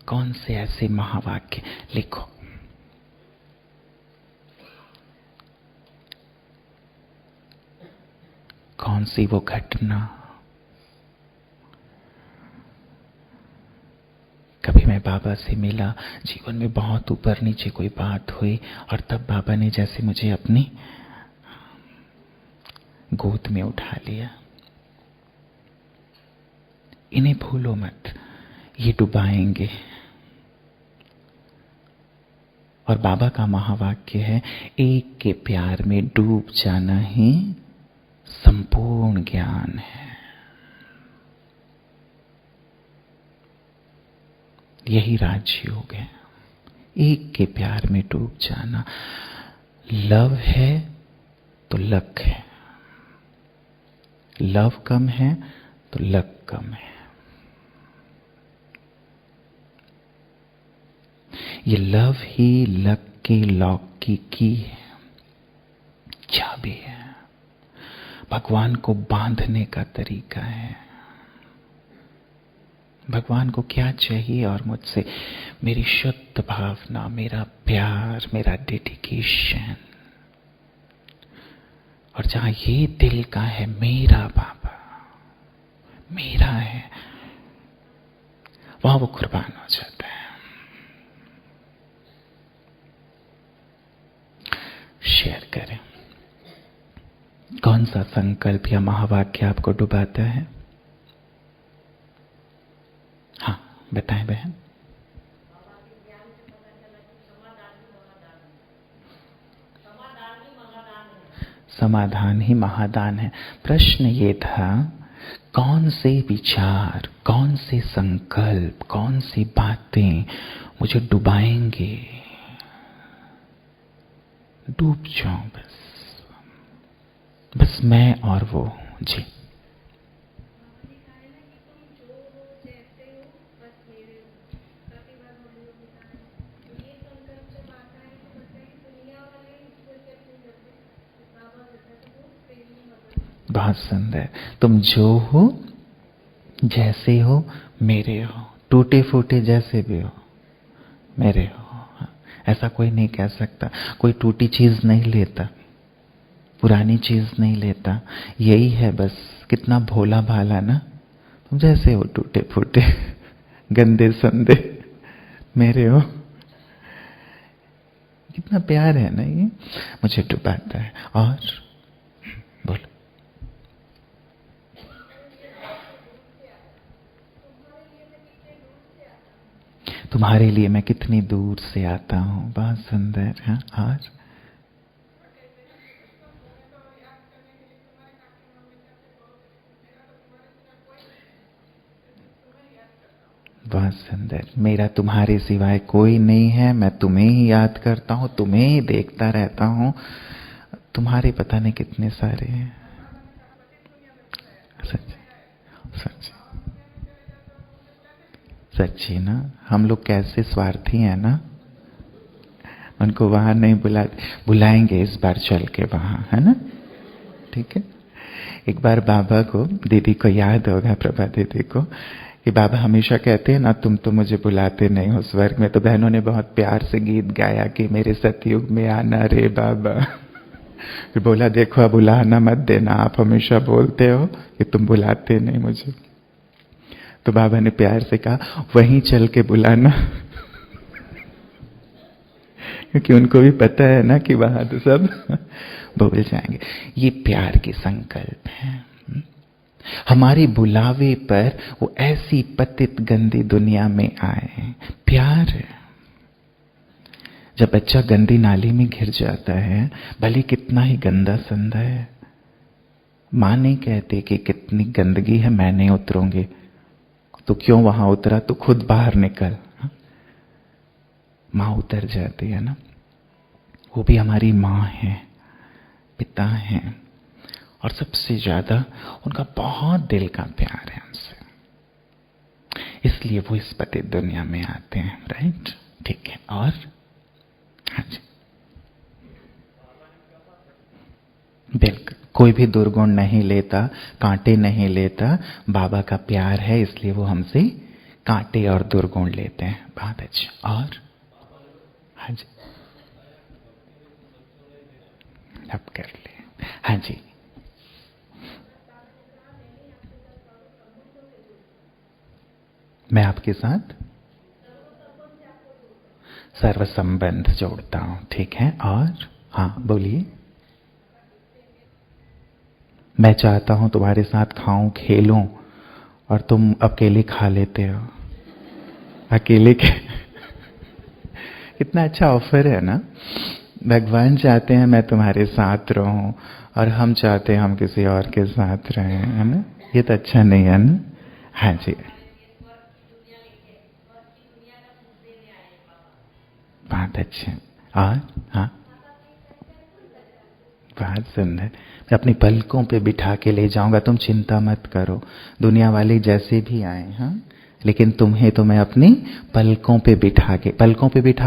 कौन से ऐसे महावाक्य लिखो, कौन सी वो घटना। कभी मैं बाबा से मिला, जीवन में बहुत ऊपर नीचे कोई बात हुई, और तब बाबा ने जैसे मुझे अपनी गोद में उठा लिया। इन्हें भूलो मत, ये डुबाएंगे। और बाबा का महावाक्य है, एक के प्यार में डूब जाना ही संपूर्ण ज्ञान है। यही राजयोग है, एक के प्यार में डूब जाना। लव है तो लक है, लव कम है तो लक कम है। ये लव ही लक के लॉक की की है, चाबी है, भगवान को बांधने का तरीका है। भगवान को क्या चाहिए और मुझसे? मेरी शुद्ध भावना, मेरा प्यार, मेरा डेडिकेशन। और जहां ये दिल का है, मेरा बाबा मेरा है, वहां वो कुर्बान हो जाता है। शेयर करें, कौन सा संकल्प या महावाक्य आपको डुबाता है? हाँ, बताएं बहन। समाधान ही महादान है। प्रश्न ये था, कौन से विचार, कौन से संकल्प, कौन सी बातें मुझे डुबाएंगे? डूब जाऊं बस मैं और वो। जी, बहुत सुंदर। तुम जो हो, जैसे हो, मेरे हो, टूटे फूटे जैसे भी हो, मेरे हो। ऐसा कोई नहीं कह सकता। कोई टूटी चीज नहीं लेता, पुरानी चीज नहीं लेता। यही है बस। कितना भोला भाला ना। तुम जैसे हो, टूटे फूटे, गंदे संदे, मेरे हो। कितना प्यार है ना, ये मुझे डुबाता है। और बोलो। तुम्हारे लिए मैं कितनी दूर से आता हूँ। बहुत सुंदर है। और बहुत सुंदर। मेरा तुम्हारे सिवाय कोई नहीं है, मैं तुम्हें ही याद करता हूँ, तुम्हें ही देखता रहता हूँ। तुम्हारे पता नहीं कितने सारे हैं। सच्ची सच्ची सच्ची ना। हम लोग कैसे स्वार्थी हैं ना। उनको वहां नहीं बुलाएंगे इस बार चल के वहां, है ना? ठीक है। एक बार बाबा को, दीदी को याद होगा, प्रभा दीदी को, कि बाबा हमेशा कहते हैं ना, तुम तो मुझे बुलाते नहीं हो स्वर्ग में। तो बहनों ने बहुत प्यार से गीत गाया कि मेरे सतयुग में आना रे बाबा। फिर बोला देखो अब बुलाना मत देना, आप हमेशा बोलते हो कि तुम बुलाते नहीं मुझे। तो बाबा ने प्यार से कहा वहीं चल के बुलाना। क्योंकि उनको भी पता है ना कि वहां तो सब बोल जाएंगे। ये प्यार की संकल्प है। हमारे बुलावे पर वो ऐसी पतित गंदी दुनिया में आए। प्यार है। जब बच्चा गंदी नाली में गिर जाता है, भले कितना ही गंदा संदा है, मां नहीं कहती कि कितनी गंदगी है मैं नहीं उतरूंगी, तो क्यों वहां उतरा, तो खुद बाहर निकल। मां उतर जाती है ना। वो भी हमारी मां है, पिता है, और सबसे ज्यादा उनका बहुत दिल का प्यार है हमसे, इसलिए वो इस पतित दुनिया में आते हैं। राइट, ठीक है। और हाँ जी, बिल्कुल कोई भी दुर्गुण नहीं लेता, कांटे नहीं लेता। बाबा का प्यार है इसलिए वो हमसे कांटे और दुर्गुण लेते हैं। बहुत अच्छा। और हाँ जी, अब कर ले। हाँ जी, मैं आपके साथ सर्व संबंध जोड़ता हूं। ठीक है। और हाँ बोलिए। मैं चाहता हूं तुम्हारे साथ खाऊं खेलूं और तुम अकेले खा लेते हो। अकेले के कितना अच्छा ऑफर है ना। भगवान चाहते हैं मैं तुम्हारे साथ रहूं और हम चाहते हैं हम किसी और के साथ रहें, है ना। ये तो अच्छा नहीं है ना। हाँ जी, बहुत अच्छे। और हाँ, बहुत सुंदर। मैं अपनी पलकों पे बिठा के ले जाऊंगा, तुम चिंता मत करो। दुनिया वाले जैसे भी आए, हाँ, लेकिन तुम्हें तो मैं अपनी पलकों पे बिठा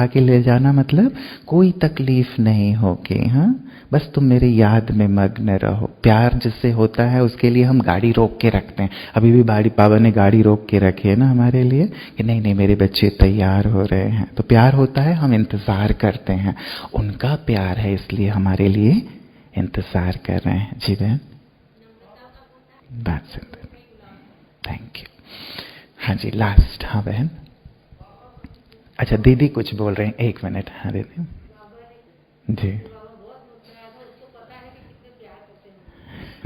के ले जाना, मतलब कोई तकलीफ नहीं होगी। हाँ, बस तुम मेरे याद में मग्न रहो। प्यार जिससे होता है उसके लिए हम गाड़ी रोक के रखते हैं। अभी भी बाबा ने गाड़ी रोक के रखी है ना हमारे लिए कि नहीं नहीं मेरे बच्चे तैयार हो रहे हैं। तो प्यार होता है, हम इंतजार करते हैं। उनका प्यार है इसलिए हमारे लिए इंतजार कर रहे हैं। जी बहन, बात सुंदर, थैंक यू। हाँ जी, लास्ट। हाँ बहन। अच्छा, दीदी कुछ बोल रहे हैं, 1 मिनट। हाँ दीदी जी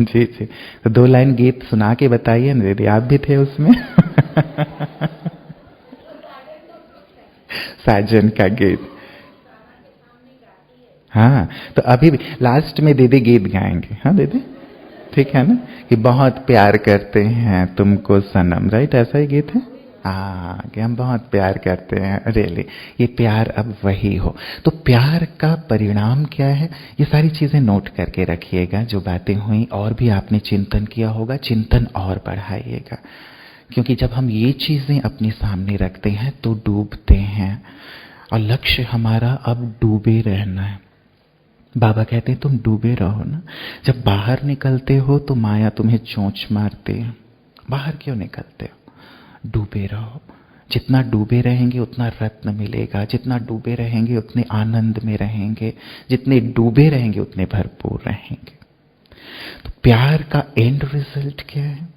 जी जी। तो 2 लाइन गीत सुना के बताइए ना दीदी, आप भी थे उसमें। साजन का गीत। हाँ, तो अभी भी लास्ट में दीदी गीत गाएंगे। हाँ दीदी, ठीक है ना, कि बहुत प्यार करते हैं तुमको सनम। राइट, ऐसा ही गीत है। हाँ, कि हम बहुत प्यार करते हैं। रियली, ये प्यार अब वही हो। तो प्यार का परिणाम क्या है, ये सारी चीजें नोट करके रखिएगा। जो बातें हुई और भी आपने चिंतन किया होगा, चिंतन और बढ़ाइएगा। क्योंकि जब हम ये चीजें अपने सामने रखते हैं तो डूबते हैं, और लक्ष्य हमारा अब डूबे रहना है। बाबा कहते हैं तुम डूबे रहो ना। जब बाहर निकलते हो तो माया तुम्हें चोंच मारती है। बाहर क्यों निकलते हो, डूबे रहो। जितना डूबे रहेंगे उतना रत्न मिलेगा, जितना डूबे रहेंगे उतने आनंद में रहेंगे, जितने डूबे रहेंगे उतने भरपूर रहेंगे। तो प्यार का एंड रिजल्ट क्या है।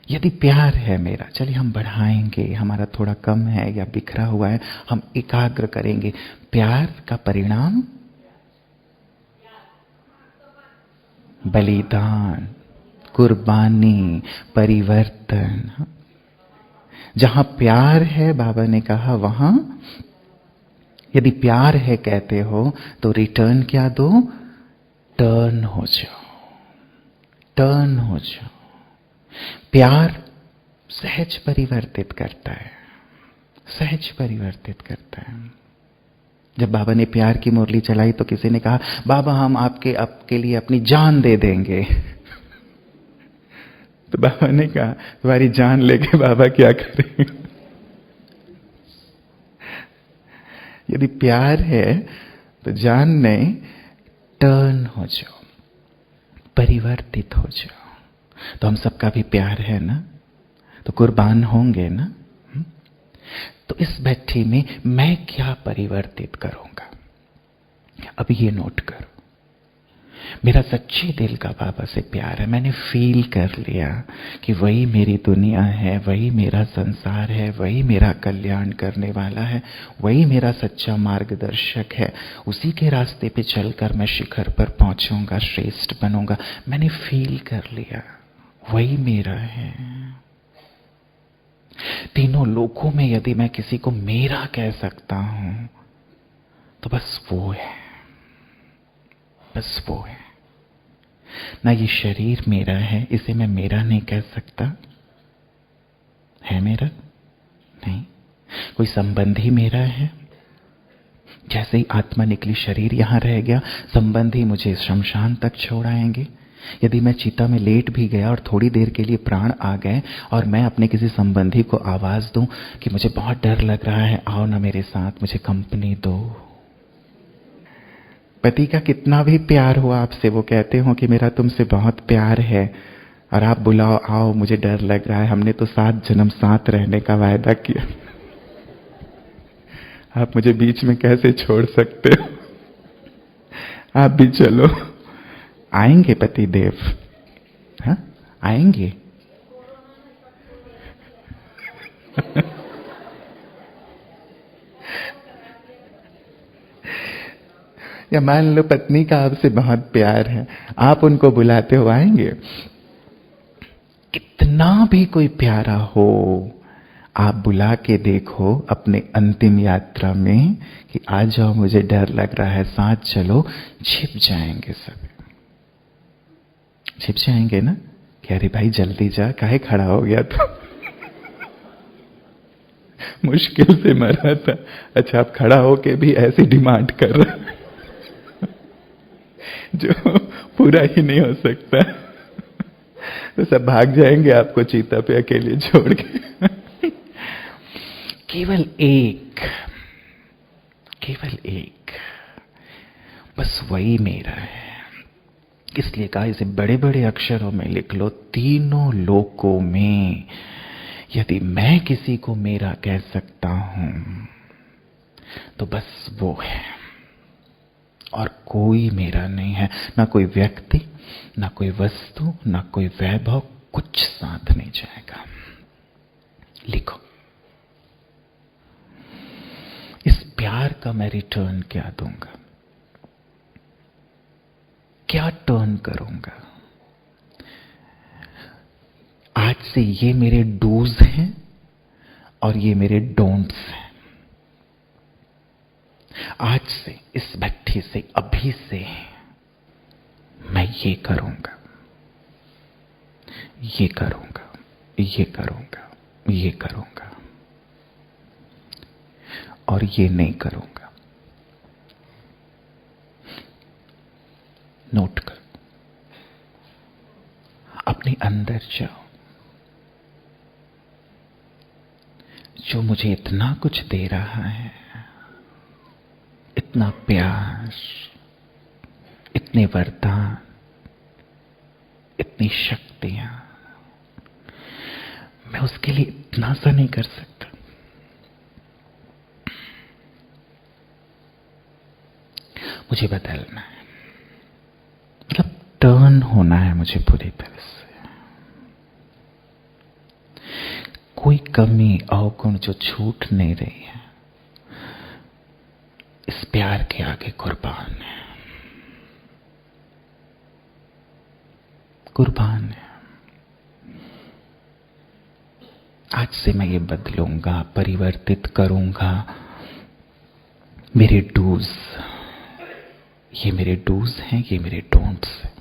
यदि प्यार है मेरा, चलिए हम बढ़ाएंगे, हमारा थोड़ा कम है या बिखरा हुआ है, हम एकाग्र करेंगे। प्यार का परिणाम बलिदान, कुर्बानी, परिवर्तन। जहां प्यार है, बाबा ने कहा वहां, यदि प्यार है कहते हो तो रिटर्न क्या दो, टर्न हो जाओ, टर्न हो जाओ। प्यार सहज परिवर्तित करता है, सहज परिवर्तित करता है। जब बाबा ने प्यार की मुरली चलाई तो किसी ने कहा बाबा हम आपके लिए अपनी जान दे देंगे। तो बाबा ने कहा तुम्हारी जान लेके बाबा क्या करेंगे। यदि प्यार है तो जान नहीं, टर्न हो जाओ, परिवर्तित हो जाओ। तो हम सबका भी प्यार है ना, तो कुर्बान होंगे ना। तो इस भट्ठी में मैं क्या परिवर्तित करूंगा, अब ये नोट करो। मेरा सच्चे दिल का बाबा से प्यार है, मैंने फील कर लिया कि वही मेरी दुनिया है, वही मेरा संसार है, वही मेरा कल्याण करने वाला है, वही मेरा सच्चा मार्गदर्शक है। उसी के रास्ते पे चलकर मैं शिखर पर पहुंचूंगा, श्रेष्ठ बनूंगा। मैंने फील कर लिया वही मेरा है। तीनों लोकों में यदि मैं किसी को मेरा कह सकता हूं तो बस वो है, बस वो है। ना ये शरीर मेरा है, इसे मैं मेरा नहीं कह सकता। है मेरा? नहीं। कोई संबंधी मेरा है? जैसे ही आत्मा निकली शरीर यहां रह गया, संबंधी मुझे शमशान तक छोड़ आएंगे। यदि मैं चिता में लेट भी गया और थोड़ी देर के लिए प्राण आ गए और मैं अपने किसी संबंधी को आवाज दूं कि मुझे बहुत डर लग रहा है, आओ ना मेरे साथ, मुझे कंपनी दो। पति का कितना भी प्यार हो आपसे, वो कहते हो कि मेरा तुमसे बहुत प्यार है, और आप बुलाओ, आओ मुझे डर लग रहा है, हमने तो 7 जन्म साथ रहने का वायदा किया, आप मुझे बीच में कैसे छोड़ सकते हो, आप भी चलो। आएंगे पति देव, हाँ आएंगे। या मान लो पत्नी का आपसे बहुत प्यार है, आप उनको बुलाते हो, आएंगे। कितना भी कोई प्यारा हो, आप बुला के देखो अपने अंतिम यात्रा में कि आ जाओ मुझे डर लग रहा है, साथ चलो, छिप जाएंगे सब, छिप जाएंगे ना। कि अरे भाई जल्दी जा, काहे खड़ा हो गया तू, मुश्किल से मरा था, अच्छा आप खड़ा होके भी ऐसी डिमांड कर रहे जो पूरा ही नहीं हो सकता। तो सब भाग जाएंगे आपको चीता पे अकेले छोड़ के। केवल एक, केवल एक, बस वही मेरा है। इसलिए कहा इसे बड़े बड़े अक्षरों में लिख लो, तीनों लोकों में यदि मैं किसी को मेरा कह सकता हूं तो बस वो है, और कोई मेरा नहीं है। ना कोई व्यक्ति, ना कोई वस्तु, ना कोई वैभव, कुछ साथ नहीं जाएगा। लिखो, इस प्यार का मैं रिटर्न क्या दूंगा, क्या टर्न करूंगा। आज से ये मेरे डूज हैं और ये मेरे डोंट्स हैं। आज से, इस भट्ठी से, अभी से मैं ये करूंगा, ये करूंगा, ये करूंगा, ये करूंगा, और ये नहीं करूंगा। नोट कर, अपने अंदर जाओ। जो मुझे इतना कुछ दे रहा है, इतना प्यार, इतने वरदान, इतनी शक्तियां, मैं उसके लिए इतना सा नहीं कर सकता। मुझे बदलना है, मतलब टर्न होना है मुझे पूरी तरह से। कोई कमी अवगुण जो छूट नहीं रही है, इस प्यार के आगे कुर्बान है, कुर्बान है। आज से मैं ये बदलूंगा, परिवर्तित करूंगा। मेरे डूज, ये मेरे डूज हैं, ये मेरे डोंट्स हैं।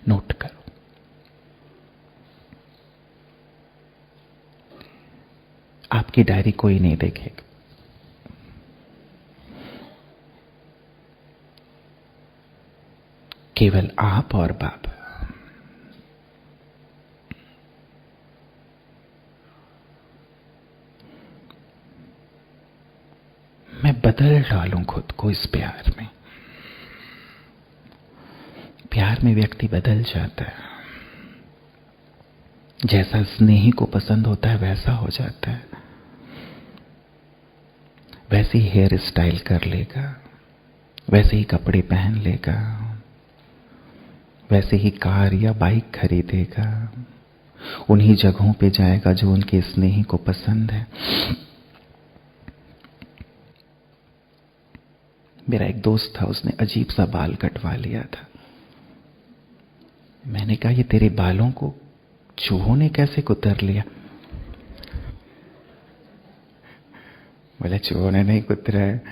नोट करो। आपकी डायरी कोई नहीं देखेगा, केवल आप और बाबा। मैं बदल डालूं खुद को इस प्यार में। प्यार में व्यक्ति बदल जाता है। जैसा स्नेही को पसंद होता है वैसा हो जाता है, वैसी हेयर स्टाइल कर लेगा, वैसे ही कपड़े पहन लेगा, वैसे ही कार या बाइक खरीदेगा, उन्हीं जगहों पे जाएगा जो उनके स्नेही को पसंद है। मेरा एक दोस्त था, उसने अजीब सा बाल कटवा लिया था। मैंने कहा, ये तेरे बालों को चूहों ने कैसे कुतर लिया? बोले, चूहों ने नहीं कुतरा है,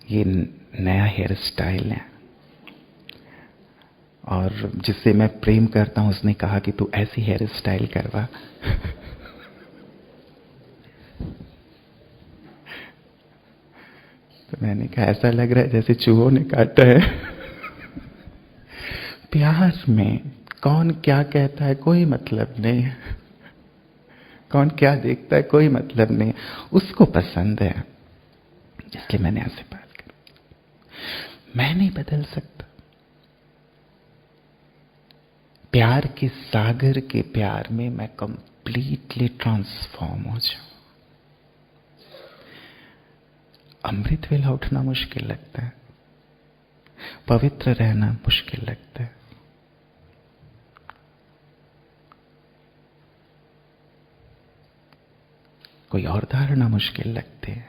ये नया हेयर स्टाइल है। और जिससे मैं प्रेम करता हूं उसने कहा कि तू ऐसी हेयर स्टाइल करवा। तो मैंने कहा, ऐसा लग रहा है जैसे चूहों ने काटा है। प्यार में कौन क्या कहता है कोई मतलब नहीं, कौन क्या देखता है कोई मतलब नहीं, उसको पसंद है, इसलिए मैंने ऐसे बात की। मैं नहीं बदल सकता। प्यार के सागर के प्यार में मैं कंप्लीटली ट्रांसफॉर्म हो जाऊं। अमृत वेला उठना मुश्किल लगता है, पवित्र रहना मुश्किल लगता है, कोई और धारणा मुश्किल लगती है।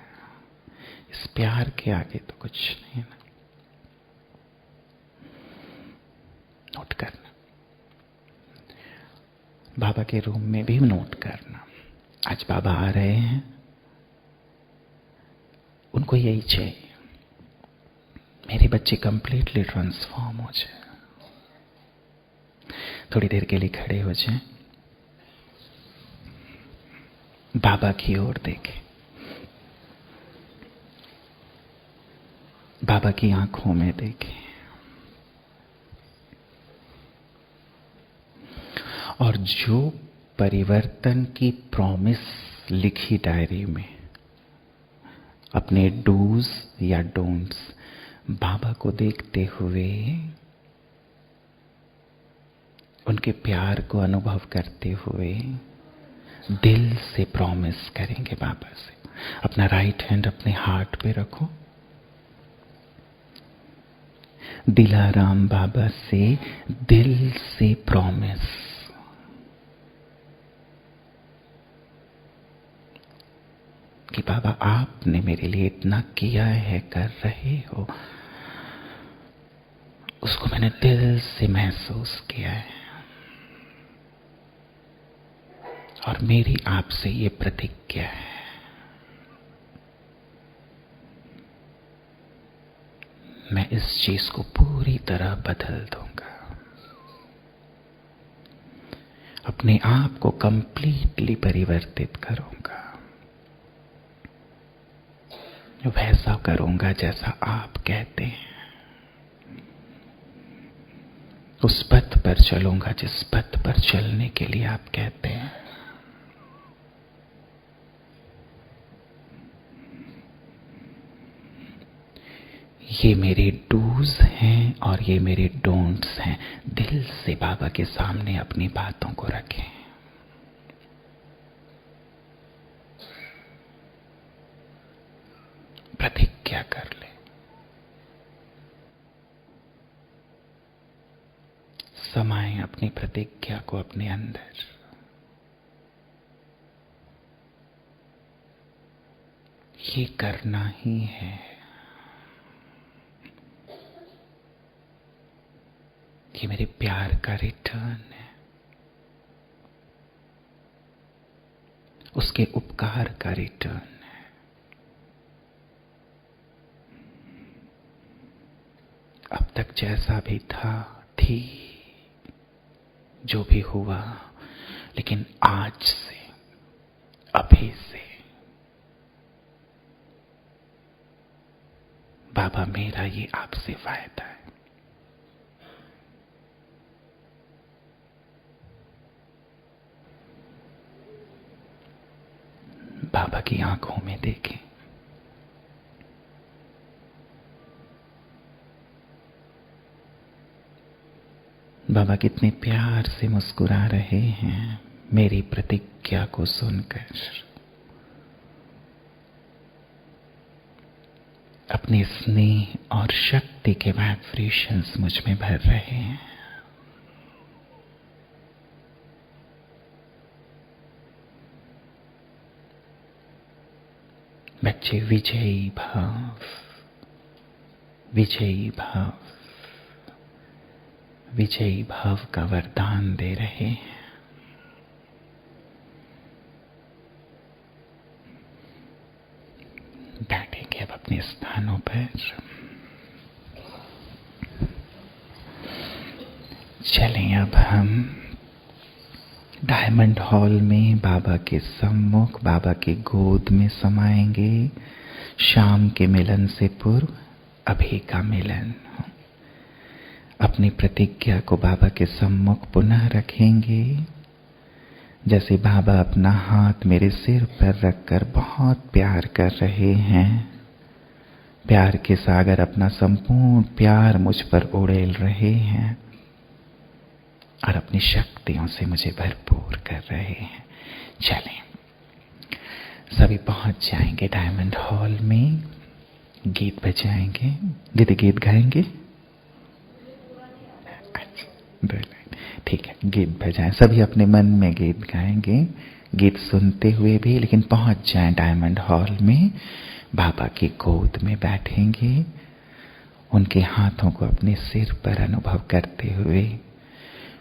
इस प्यार के आगे तो कुछ नहीं है। नोट करना, बाबा के रूम में भी नोट करना। आज बाबा आ रहे हैं, उनको यही चाहिए, मेरे बच्चे कंप्लीटली ट्रांसफॉर्म हो जाए। थोड़ी देर के लिए खड़े हो जाएं, बाबा की ओर देखें, बाबा की आंखों में देखें, और जो परिवर्तन की प्रॉमिस लिखी डायरी में, अपने डूज या डोंट्स बाबा को देखते हुए, उनके प्यार को अनुभव करते हुए दिल से प्रॉमिस करेंगे बाबा से। अपना राइट हैंड अपने हार्ट पे रखो, दिलाराम बाबा से दिल से प्रॉमिस कि बाबा आपने मेरे लिए इतना किया है, कर रहे हो, उसको मैंने दिल से महसूस किया है, और मेरी आपसे ये प्रतिज्ञा है, मैं इस चीज को पूरी तरह बदल दूंगा, अपने आप को कंप्लीटली परिवर्तित करूंगा, वैसा करूंगा जैसा आप कहते हैं, उस पथ पर चलूंगा जिस पथ पर चलने के लिए आप कहते हैं। ये मेरे डूज हैं और ये मेरे डोंट्स हैं। दिल से बाबा के सामने अपनी बातों को रखें। प्रतिज्ञा कर ले, समाएं अपनी प्रतिज्ञा को अपने अंदर। ये करना ही है, ये मेरे प्यार का रिटर्न है, उसके उपकार का रिटर्न है। अब तक जैसा भी था, थी, जो भी हुआ, लेकिन आज से, अभी से बाबा मेरा ये आपसे वायदा है। बाबा की आंखों में देखें, बाबा कितने प्यार से मुस्कुरा रहे हैं। मेरी प्रतिज्ञा को सुनकर अपने स्नेह और शक्ति के वाइब्रेशंस मुझ में भर रहे हैं। बच्चे विजयी भाव, विजयी भाव, विजयी भाव का वरदान दे रहे हैं। बैठेंगे अब अपने स्थानों पर। चलें अब हम डायमंड हॉल में बाबा के सम्मुख, बाबा की गोद में समाएंगे। शाम के मिलन से पूर्व अभी का मिलन। अपनी प्रतिज्ञा को बाबा के सम्मुख पुनः रखेंगे। जैसे बाबा अपना हाथ मेरे सिर पर रखकर बहुत प्यार कर रहे हैं, प्यार के सागर अपना संपूर्ण प्यार मुझ पर उड़ेल रहे हैं और अपनी शक्तियों से मुझे भरपूर कर रहे हैं। चलें, सभी पहुंच जाएंगे डायमंड हॉल में। गीत बजाएंगे। दीदी गीत गाएंगे? अच्छा, ठीक है, गीत बजाएं। सभी अपने मन में गीत गाएंगे, गीत सुनते हुए भी, लेकिन पहुंच जाएं डायमंड हॉल में। बाबा की गोद में बैठेंगे, उनके हाथों को अपने सिर पर अनुभव करते हुए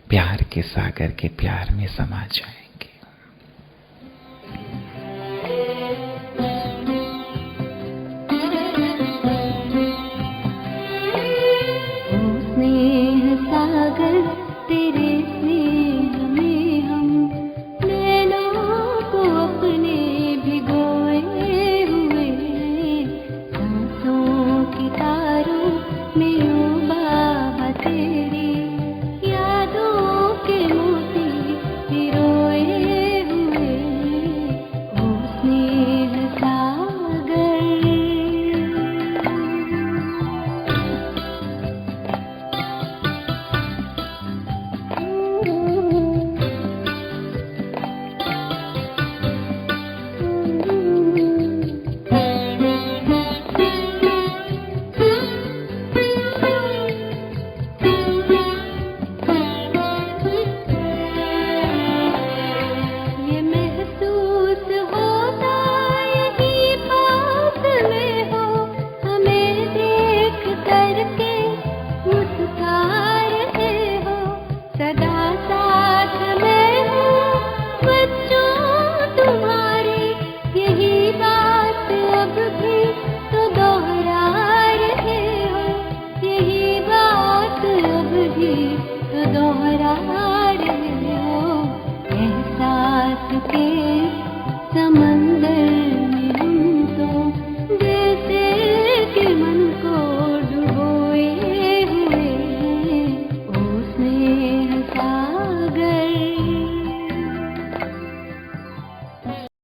प्यार के सागर के प्यार में समा जाएंगे। स्नेह सागर तेरे स्नेह में हम नैनों को अपने भिगोए हुए, सांसों की तारों में ओ बाबा तेरी यादों के मोती पिरोए हुए। ओ स्नेह सागर, ये महसूस होता यही पास में हो, हमें देख करके मुस्कुरा रहे हो। सदा साथ में हो बच्चों तुम्हारे, यही बात अब भी तो दोहरा रहे हो। यही बात अब भी तो दोहरा रहे हो। एहसास के